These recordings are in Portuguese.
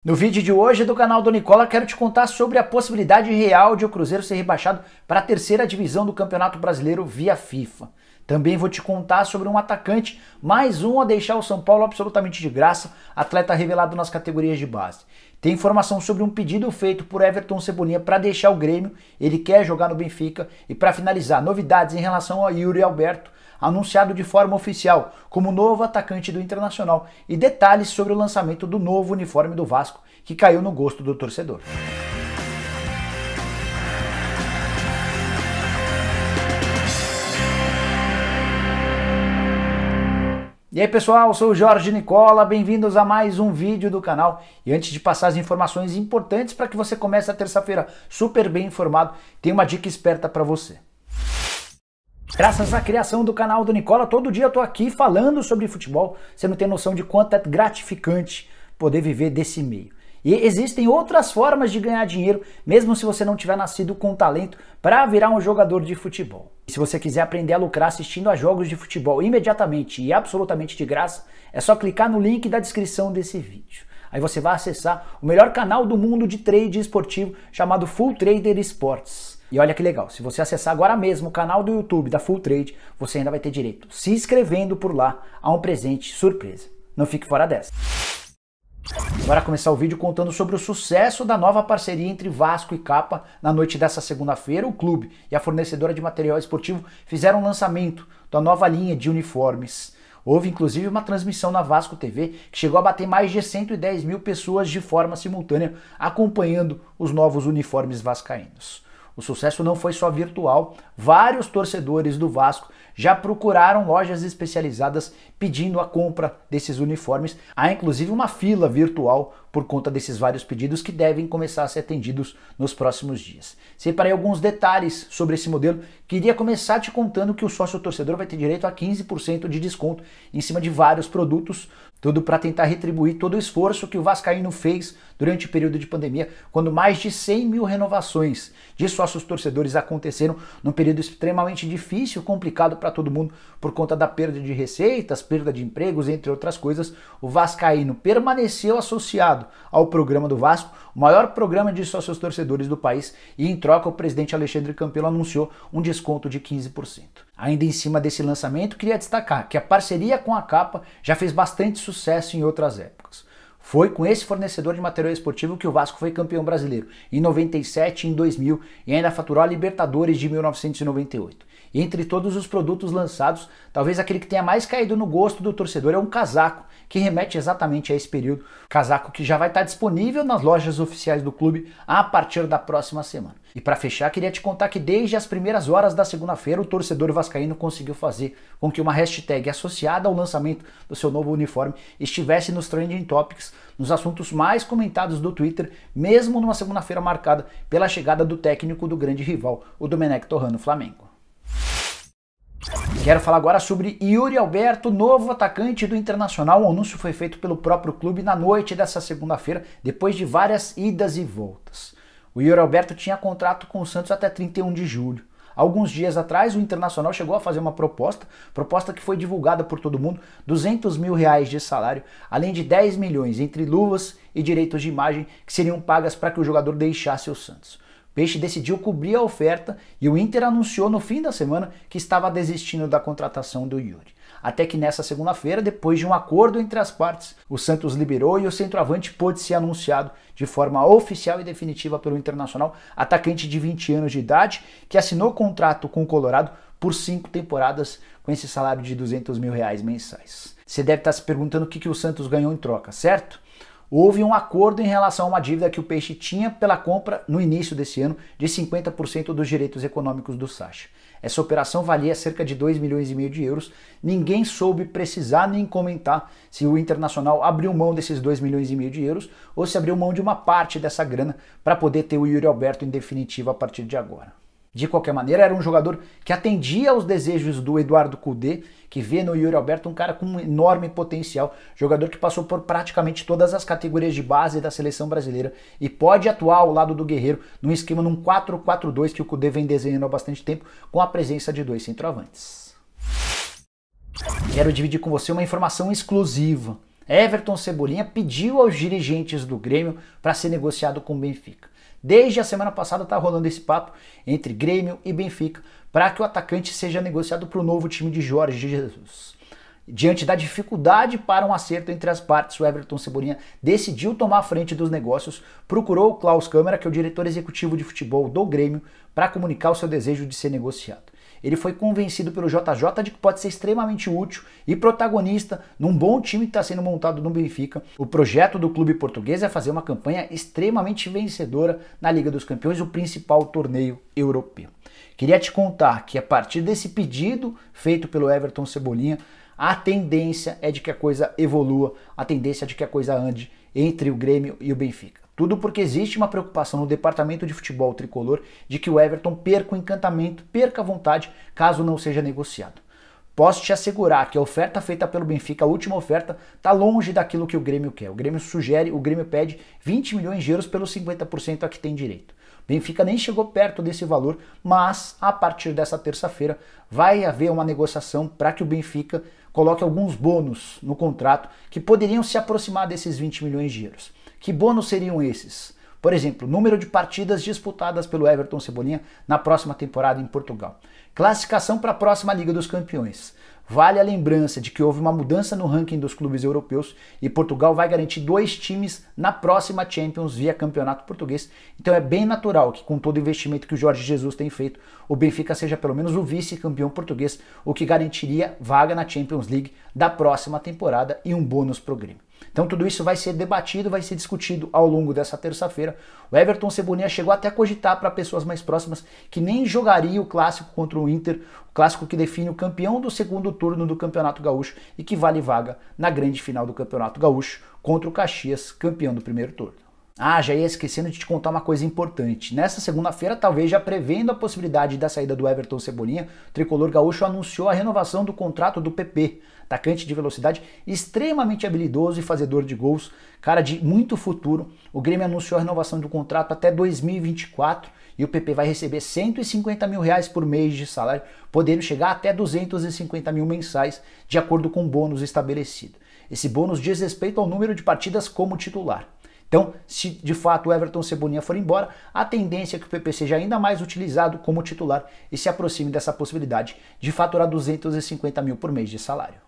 No vídeo de hoje do canal do Nicola, quero te contar sobre a possibilidade real de o Cruzeiro ser rebaixado para a terceira divisão do Campeonato Brasileiro via FIFA. Também vou te contar sobre um atacante, mais um a deixar o São Paulo absolutamente de graça, atleta revelado nas categorias de base. Tem informação sobre um pedido feito por Everton Cebolinha para deixar o Grêmio, ele quer jogar no Benfica. E para finalizar, novidades em relação a Yuri Alberto, anunciado de forma oficial como novo atacante do Internacional, e detalhes sobre o lançamento do novo uniforme do Vasco, que caiu no gosto do torcedor. E aí pessoal, eu sou o Jorge Nicola, bem-vindos a mais um vídeo do canal. E antes de passar as informações importantes para que você comece a terça-feira super bem informado, tem uma dica esperta para você. Graças à criação do canal do Nicola, todo dia eu tô aqui falando sobre futebol. Você não tem noção de quanto é gratificante poder viver desse meio. E existem outras formas de ganhar dinheiro, mesmo se você não tiver nascido com talento para virar um jogador de futebol. E se você quiser aprender a lucrar assistindo a jogos de futebol imediatamente e absolutamente de graça, é só clicar no link da descrição desse vídeo. Aí você vai acessar o melhor canal do mundo de trade esportivo chamado Full Trader Esportes. E olha que legal, se você acessar agora mesmo o canal do YouTube da Full Trade, você ainda vai ter direito, se inscrevendo por lá, a um presente surpresa. Não fique fora dessa. Bora começar o vídeo contando sobre o sucesso da nova parceria entre Vasco e Capa. Na noite dessa segunda-feira, o clube e a fornecedora de material esportivo fizeram o lançamento da nova linha de uniformes. Houve inclusive uma transmissão na Vasco TV que chegou a bater mais de 110 mil pessoas de forma simultânea acompanhando os novos uniformes vascaínos. O sucesso não foi só virtual, vários torcedores do Vasco já procuraram lojas especializadas pedindo a compra desses uniformes. Há inclusive uma fila virtual por conta desses vários pedidos que devem começar a ser atendidos nos próximos dias. Separei alguns detalhes sobre esse modelo. Queria começar te contando que o sócio torcedor vai ter direito a 15% de desconto em cima de vários produtos, tudo para tentar retribuir todo o esforço que o vascaíno fez durante o período de pandemia, quando mais de 100 mil renovações de sócios torcedores aconteceram num período extremamente difícil, complicado para todo mundo por conta da perda de receitas, perda de empregos, entre outras coisas. O vascaíno permaneceu associado ao programa do Vasco, o maior programa de sócios torcedores do país, e em troca o presidente Alexandre Campelo anunciou um desconto de 15%. Ainda em cima desse lançamento, queria destacar que a parceria com a Capa já fez bastante sucesso em outras épocas. Foi com esse fornecedor de material esportivo que o Vasco foi campeão brasileiro em 97 e em 2000 e ainda faturou a Libertadores de 1998. E entre todos os produtos lançados, talvez aquele que tenha mais caído no gosto do torcedor é um casaco, que remete exatamente a esse período. Casaco que já vai estar disponível nas lojas oficiais do clube a partir da próxima semana. E para fechar, queria te contar que desde as primeiras horas da segunda-feira, o torcedor vascaíno conseguiu fazer com que uma hashtag associada ao lançamento do seu novo uniforme estivesse nos Trending Topics, nos assuntos mais comentados do Twitter, mesmo numa segunda-feira marcada pela chegada do técnico do grande rival, o Domenech Torrano Flamengo. Quero falar agora sobre Yuri Alberto, novo atacante do Internacional. O anúncio foi feito pelo próprio clube na noite dessa segunda-feira, depois de várias idas e voltas. O Yuri Alberto tinha contrato com o Santos até 31 de julho. Alguns dias atrás, o Internacional chegou a fazer uma proposta que foi divulgada por todo mundo, R$200 mil de salário, além de 10 milhões entre luvas e direitos de imagem que seriam pagas para que o jogador deixasse o Santos. O Peixe decidiu cobrir a oferta e o Inter anunciou no fim da semana que estava desistindo da contratação do Yuri. Até que nessa segunda-feira, depois de um acordo entre as partes, o Santos liberou e o centroavante pôde ser anunciado de forma oficial e definitiva pelo Internacional, atacante de 20 anos de idade, que assinou contrato com o Colorado por 5 temporadas com esse salário de R$200 mil mensais. Você deve estar se perguntando o que o Santos ganhou em troca, certo? Houve um acordo em relação a uma dívida que o Peixe tinha pela compra no início desse ano de 50% dos direitos econômicos do Sacha. Essa operação valia cerca de 2,5 milhões. Ninguém soube precisar nem comentar se o Internacional abriu mão desses 2,5 milhões ou se abriu mão de uma parte dessa grana para poder ter o Yuri Alberto em definitivo a partir de agora. De qualquer maneira, era um jogador que atendia aos desejos do Eduardo Cudê, que vê no Yuri Alberto um cara com um enorme potencial, jogador que passou por praticamente todas as categorias de base da seleção brasileira e pode atuar ao lado do Guerreiro num esquema num 4-4-2 que o Cudê vem desenhando há bastante tempo, com a presença de 2 centroavantes. Quero dividir com você uma informação exclusiva. Everton Cebolinha pediu aos dirigentes do Grêmio para ser negociado com o Benfica. Desde a semana passada está rolando esse papo entre Grêmio e Benfica para que o atacante seja negociado para o novo time de Jorge Jesus. Diante da dificuldade para um acerto entre as partes, o Everton Cebolinha decidiu tomar a frente dos negócios, procurou o Klaus Câmara, que é o diretor executivo de futebol do Grêmio, para comunicar o seu desejo de ser negociado. Ele foi convencido pelo JJ de que pode ser extremamente útil e protagonista num bom time que está sendo montado no Benfica. O projeto do clube português é fazer uma campanha extremamente vencedora na Liga dos Campeões, o principal torneio europeu. Queria te contar que a partir desse pedido feito pelo Everton Cebolinha, a tendência é de que a coisa evolua, a tendência é de que a coisa ande entre o Grêmio e o Benfica. Tudo porque existe uma preocupação no departamento de futebol tricolor de que o Everton perca o encantamento, perca a vontade, caso não seja negociado. Posso te assegurar que a oferta feita pelo Benfica, a última oferta, está longe daquilo que o Grêmio quer. O Grêmio sugere, o Grêmio pede 20 milhões de euros pelos 50% a que tem direito. O Benfica nem chegou perto desse valor, mas a partir dessa terça-feira vai haver uma negociação para que o Benfica coloque alguns bônus no contrato que poderiam se aproximar desses 20 milhões de euros. Que bônus seriam esses? Por exemplo, número de partidas disputadas pelo Everton Cebolinha na próxima temporada em Portugal. Classificação para a próxima Liga dos Campeões. Vale a lembrança de que houve uma mudança no ranking dos clubes europeus e Portugal vai garantir 2 times na próxima Champions via Campeonato Português. Então é bem natural que, com todo o investimento que o Jorge Jesus tem feito, o Benfica seja pelo menos o vice-campeão português, o que garantiria vaga na Champions League da próxima temporada e um bônus para o Grêmio. Então tudo isso vai ser debatido, vai ser discutido ao longo dessa terça-feira. O Everton Cebolinha chegou até a cogitar para pessoas mais próximas que nem jogaria o clássico contra o Inter, o clássico que define o campeão do segundo turno do Campeonato Gaúcho e que vale vaga na grande final do Campeonato Gaúcho contra o Caxias, campeão do primeiro turno. Ah, já ia esquecendo de te contar uma coisa importante. Nessa segunda-feira, talvez já prevendo a possibilidade da saída do Everton Cebolinha, o tricolor gaúcho anunciou a renovação do contrato do PP, atacante de velocidade, extremamente habilidoso e fazedor de gols, cara de muito futuro. O Grêmio anunciou a renovação do contrato até 2024 e o PP vai receber 150 mil reais por mês de salário, podendo chegar até 250 mil mensais, de acordo com o bônus estabelecido. Esse bônus diz respeito ao número de partidas como titular. Então, se de fato o Everton Cebolinha for embora, a tendência é que o PP seja ainda mais utilizado como titular e se aproxime dessa possibilidade de faturar 250 mil por mês de salário.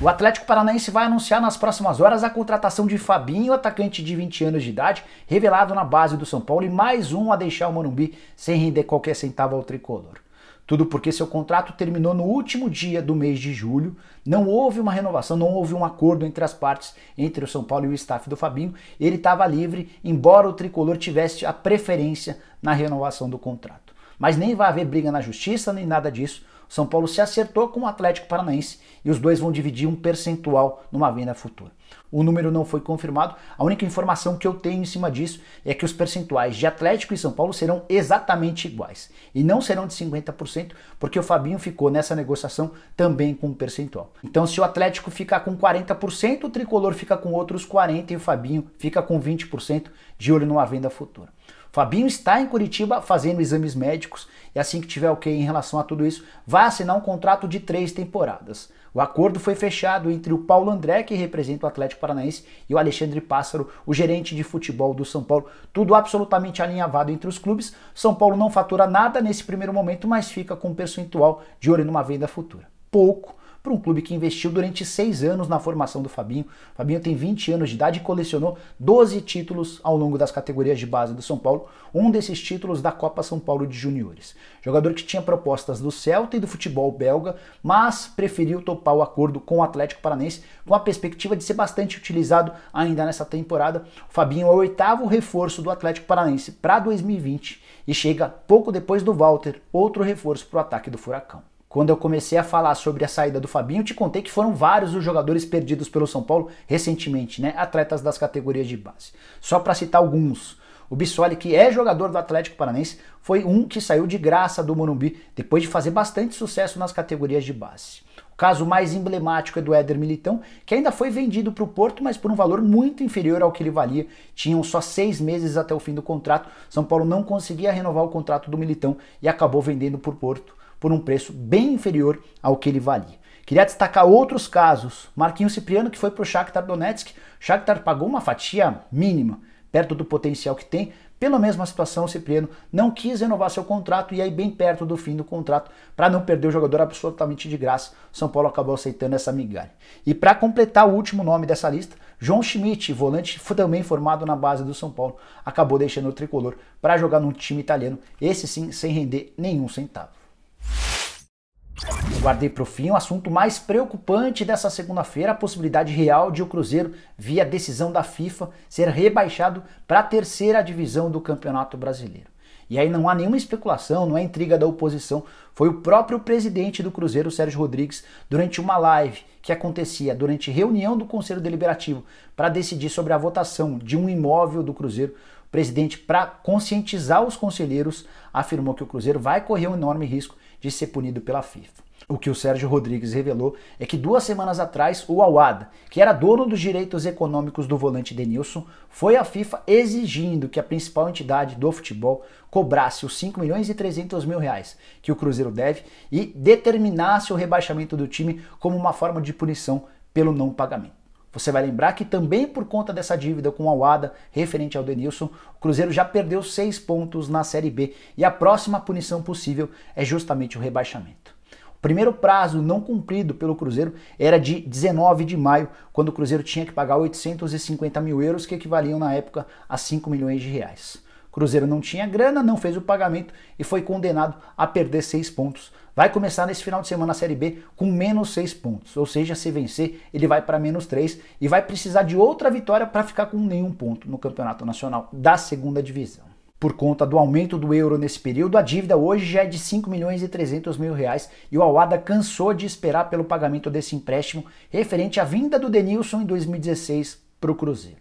O Atlético Paranaense vai anunciar nas próximas horas a contratação de Fabinho, atacante de 20 anos de idade, revelado na base do São Paulo, e mais um a deixar o Morumbi sem render qualquer centavo ao tricolor. Tudo porque seu contrato terminou no último dia do mês de julho, não houve uma renovação, não houve um acordo entre as partes, entre o São Paulo e o staff do Fabinho. Ele estava livre, embora o tricolor tivesse a preferência na renovação do contrato. Mas nem vai haver briga na justiça, nem nada disso. O São Paulo se acertou com o Atlético Paranaense e os dois vão dividir um percentual numa venda futura. O número não foi confirmado, a única informação que eu tenho em cima disso é que os percentuais de Atlético e São Paulo serão exatamente iguais. E não serão de 50%, porque o Fabinho ficou nessa negociação também com um percentual. Então se o Atlético ficar com 40%, o Tricolor fica com outros 40% e o Fabinho fica com 20%, de olho numa venda futura. O Fabinho está em Curitiba fazendo exames médicos e assim que tiver ok em relação a tudo isso, vai assinar um contrato de 3 temporadas. O acordo foi fechado entre o Paulo André, que representa o Atlético Paranaense, e o Alexandre Pássaro, o gerente de futebol do São Paulo. Tudo absolutamente alinhavado entre os clubes. São Paulo não fatura nada nesse primeiro momento, mas fica com um percentual de olho numa venda futura. Pouco para um clube que investiu durante 6 anos na formação do Fabinho. O Fabinho tem 20 anos de idade e colecionou 12 títulos ao longo das categorias de base do São Paulo, um desses títulos da Copa São Paulo de Juniores. Jogador que tinha propostas do Celta e do futebol belga, mas preferiu topar o acordo com o Atlético Paranaense com a perspectiva de ser bastante utilizado ainda nessa temporada. O Fabinho é o 8º reforço do Atlético Paranaense para 2020 e chega pouco depois do Walter, outro reforço para o ataque do Furacão. Quando eu comecei a falar sobre a saída do Fabinho, eu te contei que foram vários os jogadores perdidos pelo São Paulo recentemente, né? Atletas das categorias de base. Só para citar alguns, o Bissoli, que é jogador do Atlético Paranaense, foi um que saiu de graça do Morumbi depois de fazer bastante sucesso nas categorias de base. O caso mais emblemático é do Éder Militão, que ainda foi vendido para o Porto, mas por um valor muito inferior ao que ele valia. Tinham só 6 meses até o fim do contrato. São Paulo não conseguia renovar o contrato do Militão e acabou vendendo para o Porto por um preço bem inferior ao que ele valia. Queria destacar outros casos. Marquinhos Cipriano, que foi para o Shakhtar Donetsk. O Shakhtar pagou uma fatia mínima, perto do potencial que tem. Pela mesma situação, o Cipriano não quis renovar seu contrato e aí bem perto do fim do contrato, para não perder o jogador absolutamente de graça, São Paulo acabou aceitando essa migalha. E para completar o último nome dessa lista, João Schmidt, volante também formado na base do São Paulo, acabou deixando o tricolor para jogar num time italiano, esse sim sem render nenhum centavo. Guardei para o fim o assunto mais preocupante dessa segunda-feira, a possibilidade real de o Cruzeiro, via decisão da FIFA, ser rebaixado para a terceira divisão do Campeonato Brasileiro. E aí não há nenhuma especulação, não é intriga da oposição, foi o próprio presidente do Cruzeiro, Sérgio Rodrigues, durante uma live que acontecia durante reunião do Conselho Deliberativo para decidir sobre a votação de um imóvel do Cruzeiro. O presidente, para conscientizar os conselheiros, afirmou que o Cruzeiro vai correr um enorme risco de ser punido pela FIFA. O que o Sérgio Rodrigues revelou é que 2 semanas atrás o Al-Wahda, que era dono dos direitos econômicos do volante Denilson, foi à FIFA exigindo que a principal entidade do futebol cobrasse os 5 milhões e 300 mil reais que o Cruzeiro deve e determinasse o rebaixamento do time como uma forma de punição pelo não pagamento. Você vai lembrar que também por conta dessa dívida com o Al-Wahda referente ao Denilson, o Cruzeiro já perdeu 6 pontos na Série B e a próxima punição possível é justamente o rebaixamento. O primeiro prazo não cumprido pelo Cruzeiro era de 19 de maio, quando o Cruzeiro tinha que pagar 850 mil euros, que equivaliam na época a 5 milhões de reais. O Cruzeiro não tinha grana, não fez o pagamento e foi condenado a perder 6 pontos. Vai começar nesse final de semana a Série B com menos 6 pontos, ou seja, se vencer ele vai para menos 3 e vai precisar de outra vitória para ficar com nenhum ponto no Campeonato Nacional da segunda divisão. Por conta do aumento do euro nesse período, a dívida hoje já é de 5 milhões e 300 mil reais e o Al-Wahda cansou de esperar pelo pagamento desse empréstimo referente à vinda do Denilson em 2016 para o Cruzeiro.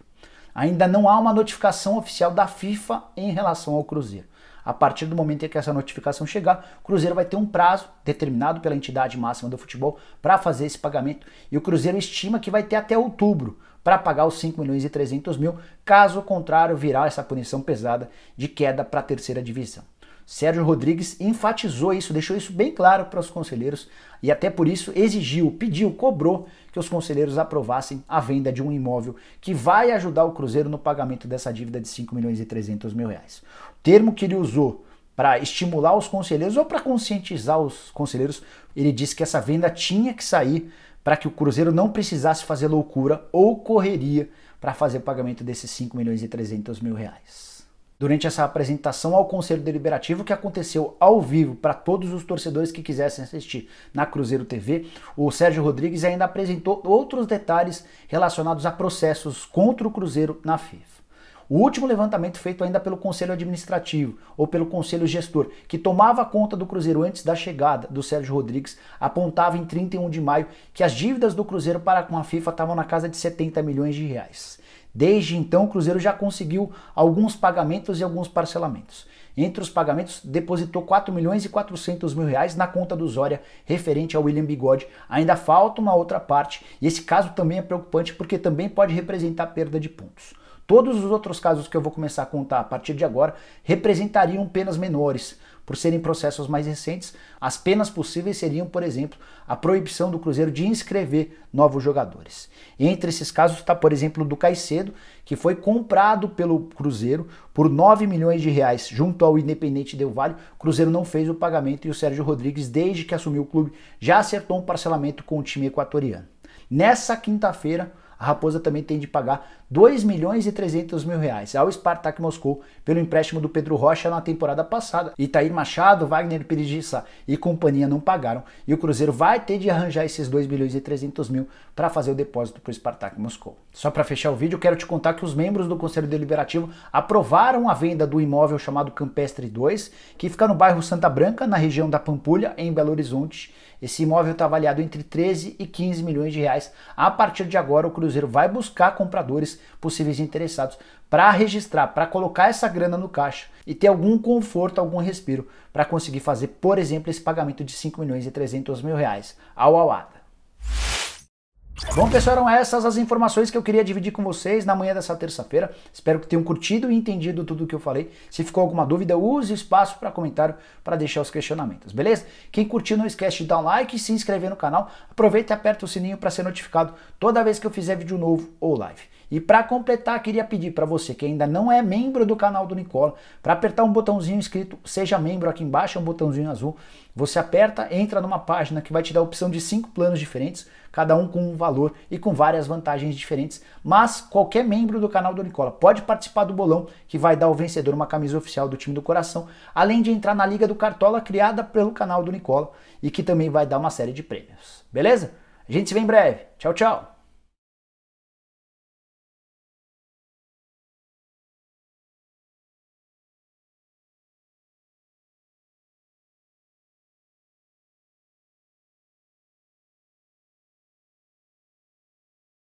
Ainda não há uma notificação oficial da FIFA em relação ao Cruzeiro. A partir do momento em que essa notificação chegar, o Cruzeiro vai ter um prazo determinado pela entidade máxima do futebol para fazer esse pagamento e o Cruzeiro estima que vai ter até outubro para pagar os 5 milhões e 300 mil, caso contrário virá essa punição pesada de queda para a terceira divisão. Sérgio Rodrigues enfatizou isso, deixou isso bem claro para os conselheiros e até por isso exigiu, pediu, cobrou que os conselheiros aprovassem a venda de um imóvel que vai ajudar o Cruzeiro no pagamento dessa dívida de 5 milhões e 300 mil reais. O termo que ele usou para estimular os conselheiros ou para conscientizar os conselheiros, ele disse que essa venda tinha que sair para que o Cruzeiro não precisasse fazer loucura ou correria para fazer o pagamento desses 5 milhões e 300 mil reais. Durante essa apresentação ao Conselho Deliberativo, que aconteceu ao vivo para todos os torcedores que quisessem assistir na Cruzeiro TV, o Sérgio Rodrigues ainda apresentou outros detalhes relacionados a processos contra o Cruzeiro na FIFA. O último levantamento feito ainda pelo Conselho Administrativo ou pelo Conselho Gestor, que tomava conta do Cruzeiro antes da chegada do Sérgio Rodrigues, apontava em 31 de maio que as dívidas do Cruzeiro para com a FIFA estavam na casa de 70 milhões de reais. Desde então, o Cruzeiro já conseguiu alguns pagamentos e alguns parcelamentos. Entre os pagamentos, depositou 4 milhões e 400 mil reais na conta do Zória, referente ao William Bigode. Ainda falta uma outra parte, e esse caso também é preocupante porque também pode representar perda de pontos. Todos os outros casos que eu vou começar a contar a partir de agora representariam penas menores. Por serem processos mais recentes, as penas possíveis seriam, por exemplo, a proibição do Cruzeiro de inscrever novos jogadores. Entre esses casos está, por exemplo, o do Caicedo, que foi comprado pelo Cruzeiro por 9 milhões de reais junto ao Independente Del Valle. O Cruzeiro não fez o pagamento e o Sérgio Rodrigues, desde que assumiu o clube, já acertou um parcelamento com o time equatoriano. Nessa quinta-feira, a Raposa também tem de pagar 2 milhões e 300 mil reais ao Spartak Moscou pelo empréstimo do Pedro Rocha na temporada passada. Itair Machado, Wagner Pires de Sá e companhia não pagaram e o Cruzeiro vai ter de arranjar esses 2 milhões e 300 mil para fazer o depósito para o Spartak Moscou. Só para fechar o vídeo, quero te contar que os membros do Conselho Deliberativo aprovaram a venda do imóvel chamado Campestre 2, que fica no bairro Santa Branca, na região da Pampulha, em Belo Horizonte. Esse imóvel está avaliado entre 13 e 15 milhões de reais. A partir de agora, o Cruzeiro vai buscar compradores possíveis interessados para registrar, para colocar essa grana no caixa e ter algum conforto, algum respiro para conseguir fazer, por exemplo, esse pagamento de 5 milhões e 300 mil reais ao Al-Wahda. Bom, pessoal, eram essas as informações que eu queria dividir com vocês na manhã dessa terça-feira. Espero que tenham curtido e entendido tudo o que eu falei. Se ficou alguma dúvida, use o espaço para comentário para deixar os questionamentos, beleza? Quem curtiu, não esquece de dar um like e se inscrever no canal. Aproveita e aperta o sininho para ser notificado toda vez que eu fizer vídeo novo ou live. E para completar, queria pedir para você que ainda não é membro do canal do Nicola, para apertar um botãozinho escrito Seja Membro aqui embaixo, é um botãozinho azul. Você aperta, entra numa página que vai te dar a opção de 5 planos diferentes, cada um com um valor e com várias vantagens diferentes. Mas qualquer membro do canal do Nicola pode participar do bolão, que vai dar ao vencedor uma camisa oficial do time do coração, além de entrar na Liga do Cartola criada pelo canal do Nicola e que também vai dar uma série de prêmios. Beleza? A gente se vê em breve. Tchau, tchau!